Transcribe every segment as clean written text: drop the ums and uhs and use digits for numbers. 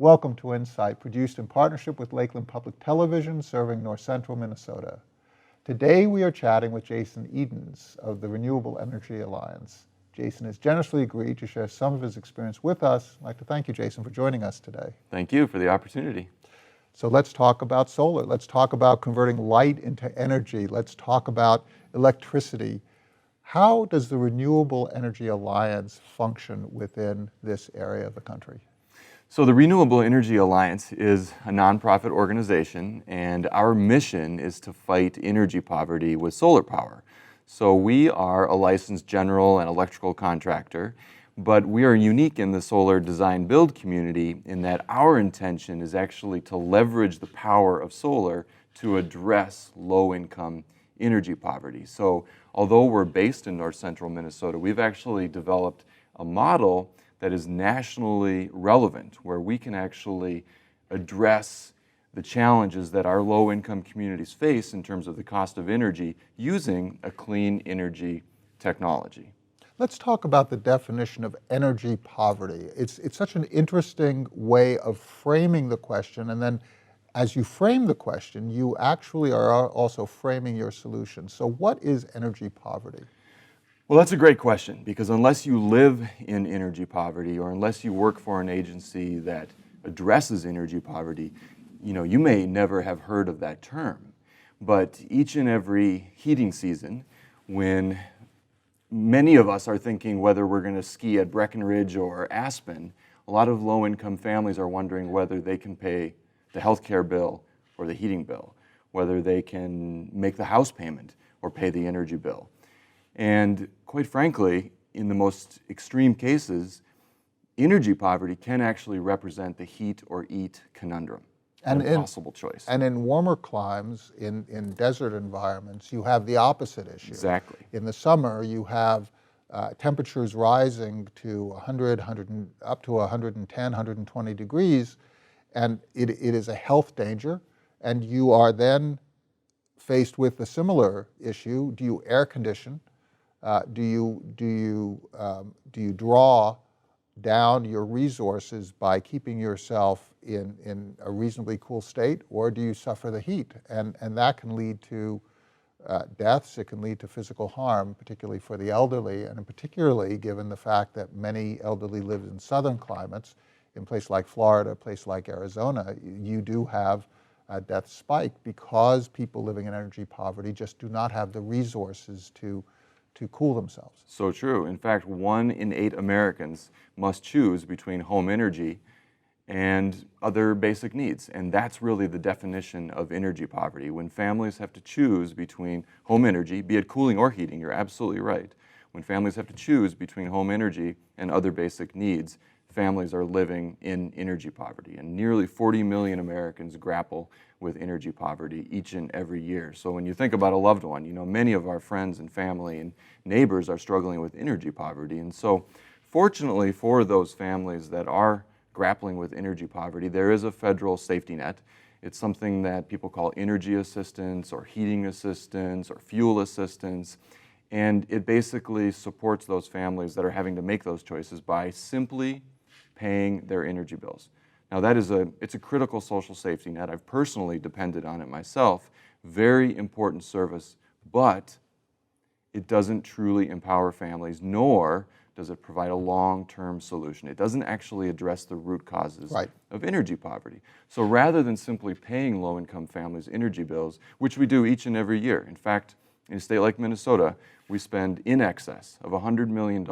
Welcome to Insight, produced in partnership with Lakeland Public Television, serving north central Minnesota. Today we are chatting with Jason Edens of the Renewable Energy Alliance. Jason has generously agreed to share some of his experience with us. I'd like to thank you, Jason, for joining us today. Thank you for the opportunity. So let's talk about solar. Let's talk about converting light into energy. Let's talk about electricity. How does the Renewable Energy Alliance function within this area of the country? So the Renewable Energy Alliance is a nonprofit organization, and our mission is to fight energy poverty with solar power. So we are a licensed general and electrical contractor, but we are unique in the solar design build community in that our intention is actually to leverage the power of solar to address low-income energy poverty. So although we're based in north central Minnesota, we've actually developed a model that is nationally relevant, where we can actually address the challenges that our low-income communities face in terms of the cost of energy using a clean energy technology. Let's talk about the definition of energy poverty. It's such an interesting way of framing the question, and then as you frame the question, you actually are also framing your solution. So what is energy poverty? Well, that's a great question, because unless you live in energy poverty or unless you work for an agency that addresses energy poverty, you may never have heard of that term. But each and every heating season, when many of us are thinking whether we're going to ski at Breckenridge or Aspen, a lot of low-income families are wondering whether they can pay the health care bill or the heating bill, whether they can make the house payment or pay the energy bill. And quite frankly, in the most extreme cases, energy poverty can actually represent the heat or eat conundrum, an impossible choice. And in warmer climes, in desert environments, you have the opposite issue. Exactly. In the summer, you have temperatures rising to 100, up to 110, 120 degrees, and it is a health danger, and you are then faced with a similar issue. Do you air condition? Do you draw down your resources by keeping yourself in a reasonably cool state, or do you suffer the heat? And that can lead to deaths. It can lead to physical harm, particularly for the elderly, and particularly given the fact that many elderly live in southern climates. In places like Florida, a place like Arizona, you do have a death spike because people living in energy poverty just do not have the resources to cool themselves. So true. In fact, 1 in 8 Americans must choose between home energy and other basic needs. And that's really the definition of energy poverty. When families have to choose between home energy, be it cooling or heating, you're absolutely right. When families have to choose between home energy and other basic needs, families are living in energy poverty. And nearly 40 million Americans grapple with energy poverty each and every year. So when you think about a loved one, many of our friends and family and neighbors are struggling with energy poverty. And so fortunately for those families that are grappling with energy poverty, there is a federal safety net. It's something that people call energy assistance or heating assistance or fuel assistance. And it basically supports those families that are having to make those choices by simply paying their energy bills. Now it's a critical social safety net. I've personally depended on it myself. Very important service, but it doesn't truly empower families, nor does it provide a long-term solution. It doesn't actually address the root causes of energy poverty. So rather than simply paying low-income families energy bills, which we do each and every year, in fact, in a state like Minnesota, we spend in excess of $100 million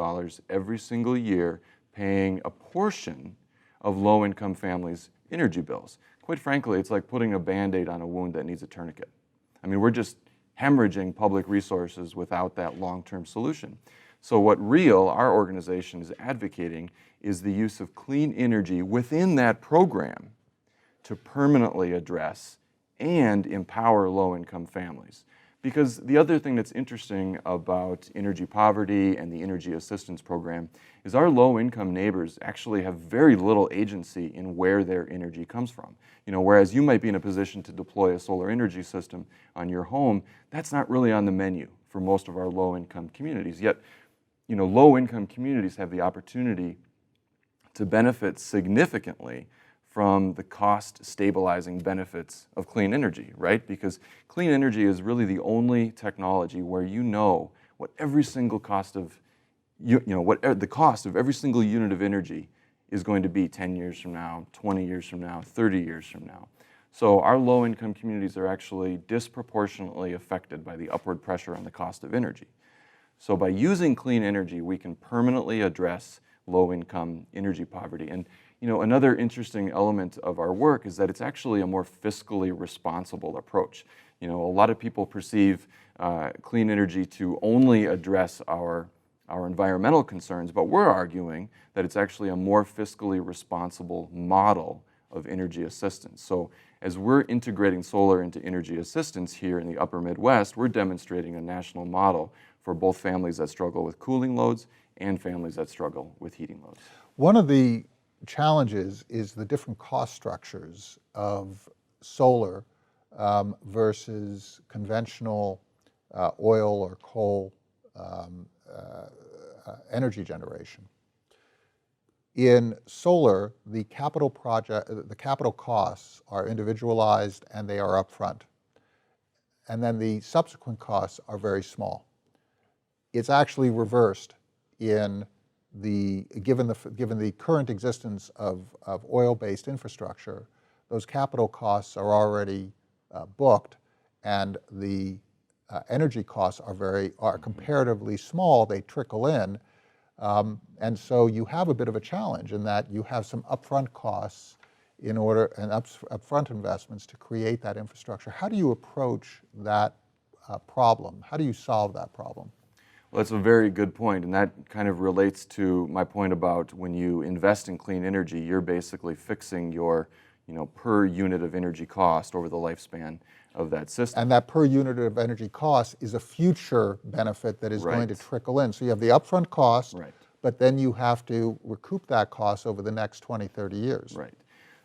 every single year paying a portion of low-income families' energy bills. Quite frankly, it's like putting a Band-Aid on a wound that needs a tourniquet. I mean, we're just hemorrhaging public resources without that long-term solution. So what RREAL, our organization, is advocating is the use of clean energy within that program to permanently address and empower low-income families. Because the other thing that's interesting about energy poverty and the energy assistance program is our low-income neighbors actually have very little agency in where their energy comes from. Whereas you might be in a position to deploy a solar energy system on your home, that's not really on the menu for most of our low-income communities. Yet, low-income communities have the opportunity to benefit significantly from the cost stabilizing benefits of clean energy, right? Because clean energy is really the only technology where you know what every single cost of, what the cost of every single unit of energy is going to be 10 years from now, 20 years from now, 30 years from now. So our low-income communities are actually disproportionately affected by the upward pressure on the cost of energy. So by using clean energy, we can permanently address low-income energy poverty. And another interesting element of our work is that it's actually a more fiscally responsible approach. A lot of people perceive clean energy to only address our environmental concerns, but we're arguing that it's actually a more fiscally responsible model of energy assistance. So as we're integrating solar into energy assistance here in the upper Midwest, we're demonstrating a national model for both families that struggle with cooling loads and families that struggle with heating loads. One of the challenges is the different cost structures of solar versus conventional oil or coal energy generation. In solar, the capital costs are individualized and they are upfront. And then the subsequent costs are very small. It's actually reversed given the current existence of oil-based infrastructure. Those capital costs are already booked, and the energy costs are comparatively small. They trickle in, and so you have a bit of a challenge in that you have some upfront costs and upfront investments to create that infrastructure. How do you approach that problem? How do you solve that problem? Well, that's a very good point, and that kind of relates to my point about when you invest in clean energy, you're basically fixing your per unit of energy cost over the lifespan of that system. And that per unit of energy cost is a future benefit that is going to trickle in. So you have the upfront cost, but then you have to recoup that cost over the next 20, 30 years. Right.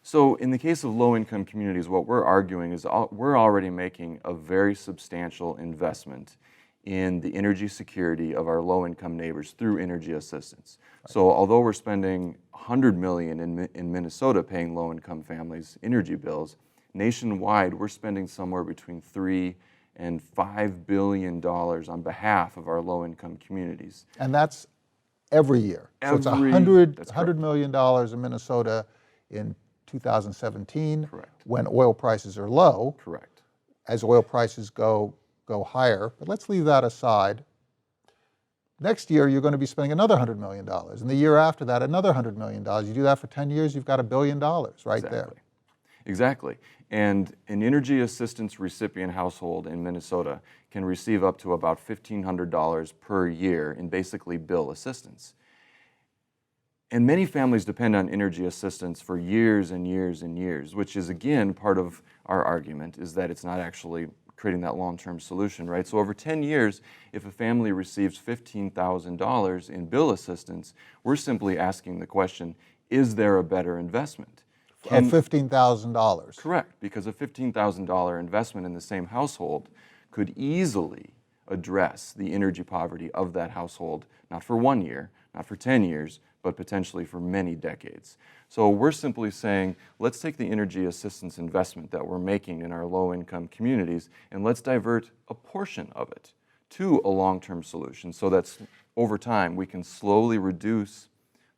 So in the case of low-income communities, what we're arguing is we're already making a very substantial investment in the energy security of our low-income neighbors through energy assistance. So although we're spending $100 million in Minnesota paying low-income families energy bills, nationwide we're spending somewhere between $3 and $5 billion on behalf of our low-income communities. And that's every year. So it's $100 million in Minnesota in 2017. Correct. When oil prices are low. Correct. As oil prices go higher, but let's leave that aside. Next year, you're going to be spending another $100 million, and the year after that, another $100 million. You do that for 10 years, you've got $1 billion there. Exactly. And an energy assistance recipient household in Minnesota can receive up to about $1,500 per year in basically bill assistance. And many families depend on energy assistance for years and years and years, which is, again, part of our argument, is that it's not actually creating that long-term solution, right? So over 10 years, if a family receives $15,000 in bill assistance, we're simply asking the question, is there a better investment? Of $15,000. Correct, because a $15,000 investment in the same household could easily address the energy poverty of that household, not for 1 year, not for 10 years, but potentially for many decades. So we're simply saying, let's take the energy assistance investment that we're making in our low-income communities and let's divert a portion of it to a long-term solution so that over time we can slowly reduce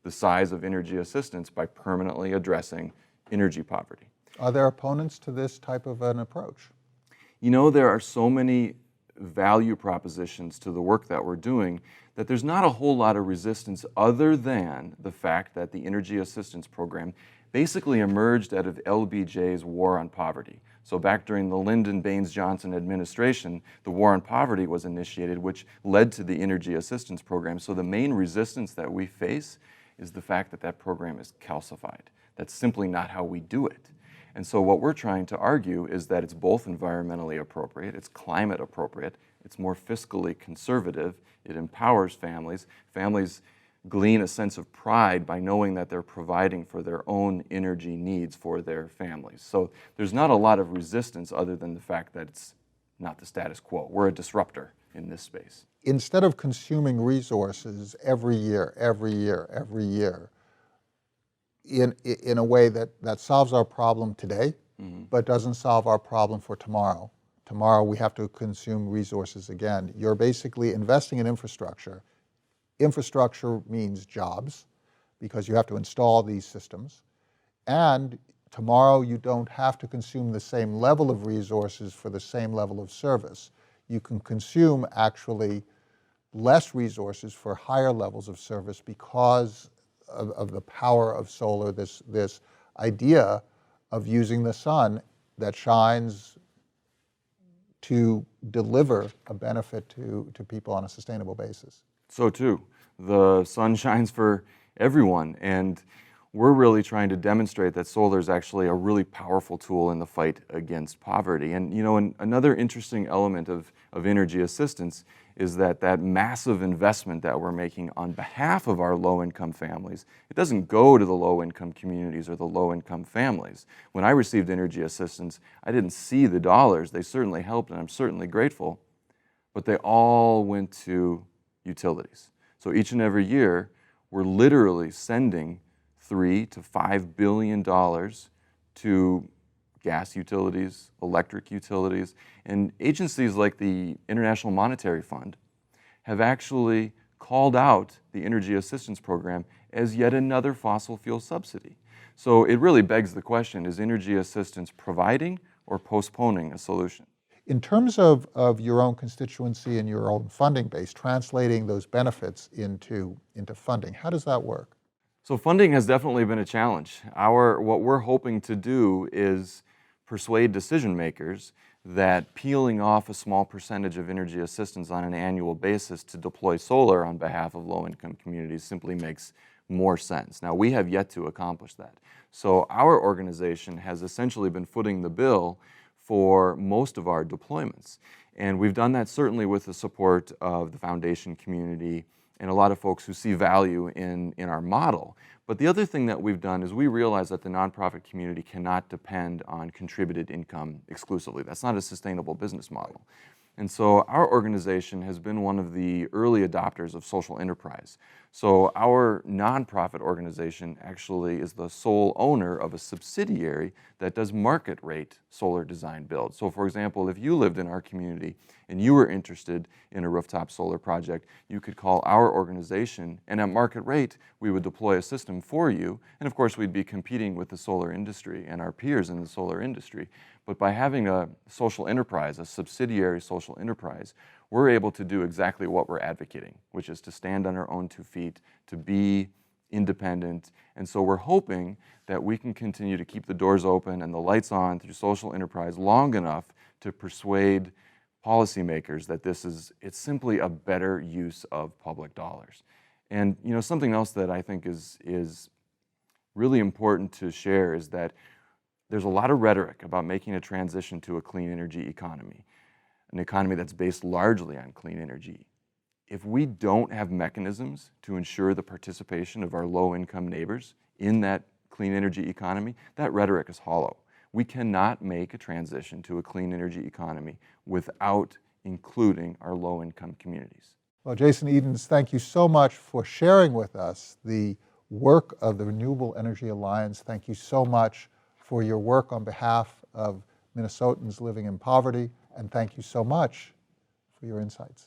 the size of energy assistance by permanently addressing energy poverty. Are there opponents to this type of an approach? There are so many value propositions to the work that we're doing that there's not a whole lot of resistance other than the fact that the Energy Assistance Program basically emerged out of LBJ's War on Poverty. So back during the Lyndon Baines Johnson administration, the War on Poverty was initiated, which led to the Energy Assistance Program. So the main resistance that we face is the fact that that program is calcified. That's simply not how we do it. And so what we're trying to argue is that it's both environmentally appropriate, it's climate appropriate, it's more fiscally conservative, it empowers families. Families glean a sense of pride by knowing that they're providing for their own energy needs for their families. So there's not a lot of resistance other than the fact that it's not the status quo. We're a disruptor in this space. Instead of consuming resources every year, in a way that solves our problem today, but doesn't solve our problem for tomorrow. Tomorrow we have to consume resources again. You're basically investing in infrastructure. Infrastructure means jobs, because you have to install these systems. And tomorrow you don't have to consume the same level of resources for the same level of service. You can consume actually less resources for higher levels of service because of the power of solar, this idea of using the sun that shines to deliver a benefit to people on a sustainable basis. So too, the sun shines for everyone, and we're really trying to demonstrate that solar is actually a really powerful tool in the fight against poverty. And you know, another interesting element of energy assistance is that massive investment that we're making on behalf of our low-income families, it doesn't go to the low-income communities or the low-income families. When I received energy assistance, I didn't see the dollars. They certainly helped, and I'm certainly grateful, but they all went to utilities. So each and every year, we're literally sending $3 to $5 billion to gas utilities, electric utilities, and agencies like the International Monetary Fund have actually called out the Energy Assistance Program as yet another fossil fuel subsidy. So it really begs the question, is energy assistance providing or postponing a solution? In terms of your own constituency and your own funding base, translating those benefits into funding, how does that work? So funding has definitely been a challenge. What we're hoping to do is persuade decision makers that peeling off a small percentage of energy assistance on an annual basis to deploy solar on behalf of low-income communities simply makes more sense. Now, we have yet to accomplish that. So our organization has essentially been footing the bill for most of our deployments. And we've done that certainly with the support of the foundation community and a lot of folks who see value in our model. But the other thing that we've done is we realize that the nonprofit community cannot depend on contributed income exclusively. That's not a sustainable business model. And so our organization has been one of the early adopters of social enterprise. So our nonprofit organization actually is the sole owner of a subsidiary that does market rate solar design build. So for example, if you lived in our community and you were interested in a rooftop solar project, you could call our organization, and at market rate, we would deploy a system for you. And of course, we'd be competing with the solar industry and our peers in the solar industry. But by having a social enterprise, a subsidiary social enterprise, we're able to do exactly what we're advocating, which is to stand on our own 2 feet, to be independent. And so we're hoping that we can continue to keep the doors open and the lights on through social enterprise long enough to persuade policymakers that it's simply a better use of public dollars. And you know, something else that I think is really important to share is that there's a lot of rhetoric about making a transition to a clean energy economy, an economy that's based largely on clean energy. If we don't have mechanisms to ensure the participation of our low-income neighbors in that clean energy economy, that rhetoric is hollow. We cannot make a transition to a clean energy economy without including our low-income communities. Well, Jason Edens, thank you so much for sharing with us the work of the Renewable Energy Alliance. Thank you so much for your work on behalf of Minnesotans living in poverty, and thank you so much for your insights.